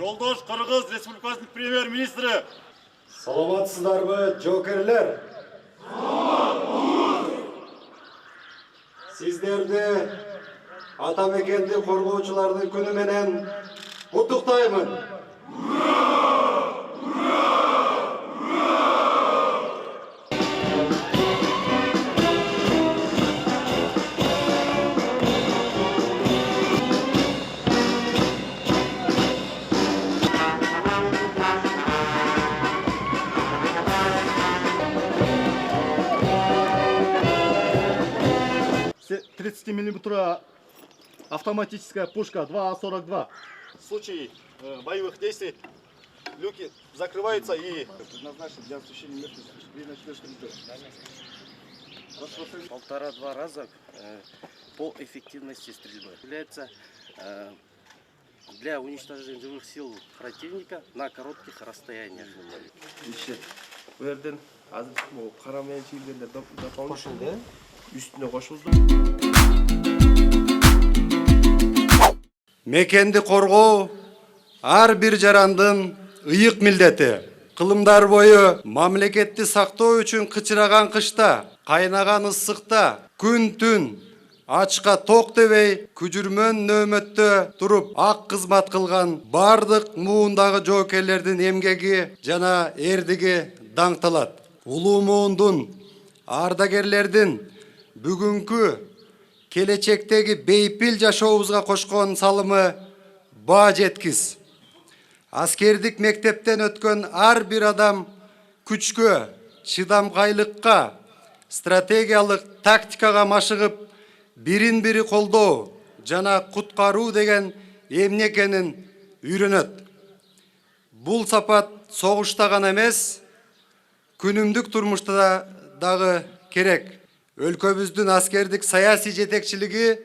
Жолдош Кыргыз Республикасынын премьер-министри. Саламатсыздарбы, жокерлер? Сиздерди ата мекенди коргоочулардын күнү менен куттуктаймын. С 30-миллиметровая автоматическая пушка 2А42. В случае боевых действий люки закрываются и предназначены для осуществления мертвых. Полтора-два раза по эффективности стрельбы. Является для уничтожения живых сил противника на коротких расстояниях. Bu yerden azıcık bu karamayan çiğlerle koşuldu. Üstüne koşuldu. Мекенди коргоо ар бир жарандын ыйык милдети. Кылымдар бою мамлекетти сактоо үчүн кычыраган кышта, кайнаган ысыкта, күн-түн ачка ток дебей, күжүрмөн нөөмөттө туруп ак кызмат кылган бардык муундагы жоокерлердин эмгеги жана эрдиги даңталат. Улуу муундун ардагерлердин бүгүнкү келечектеги бейпил жашообузга кошкон салымы баа жеткис. Аскердик мектептен өткөн ар бир адам күчкө, чыдамкайлыкка, стратегиялык тактикага машыгып, бирин бири колдоо жана куткаруу деген эмне экенин үйрөнөт. Бул сапат согушта гана эмес, күнүмдүк турмушта дагы керек. Өлкөбүздүн аскердик саясий жетекчилиги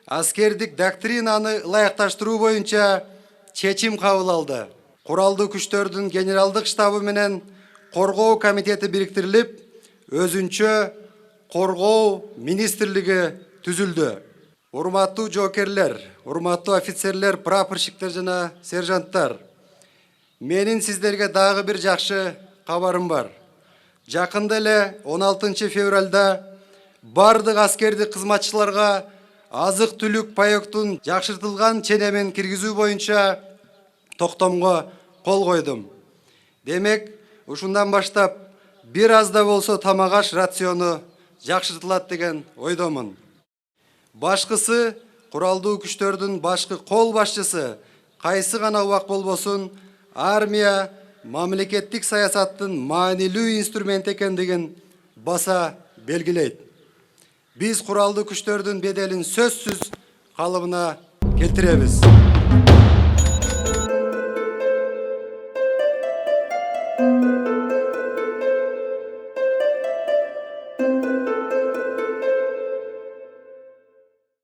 аскердик доктринаны ылайыкташтыруу боюнча чечим кабыл алды. Куралдуу күчтөрдүн генералдык штабы менен коргоо комитети бириктирилип, өзүнчө коргоо министрлиги түзүлдү. Урматтуу жоокерлер, урматтуу офицерлер, прапорщиктер жана сержанттар. Менин сиздерге дагы бир жакшы кабарым бар. Жакында эле 16 февралда бардык аскердик кызматчыларга азык-түлүк паектун жакшыртылган ченемин киргизүү боюнча токтомго кол койдум. Демек, ушундан баштап бир аз да болсо тамак-аш рациону жакшыртылат деген ойдомун. Башкысы, куралдуу күчтөрдүн башкы кол башчысы кайсы гана убак болбосун, армия мамлекеттик саясаттын маанилүү инструмент экендигин баса белгилейт. Биз куралдуу күчтөрдүн беделин сөзсүз калыбына келтиребиз.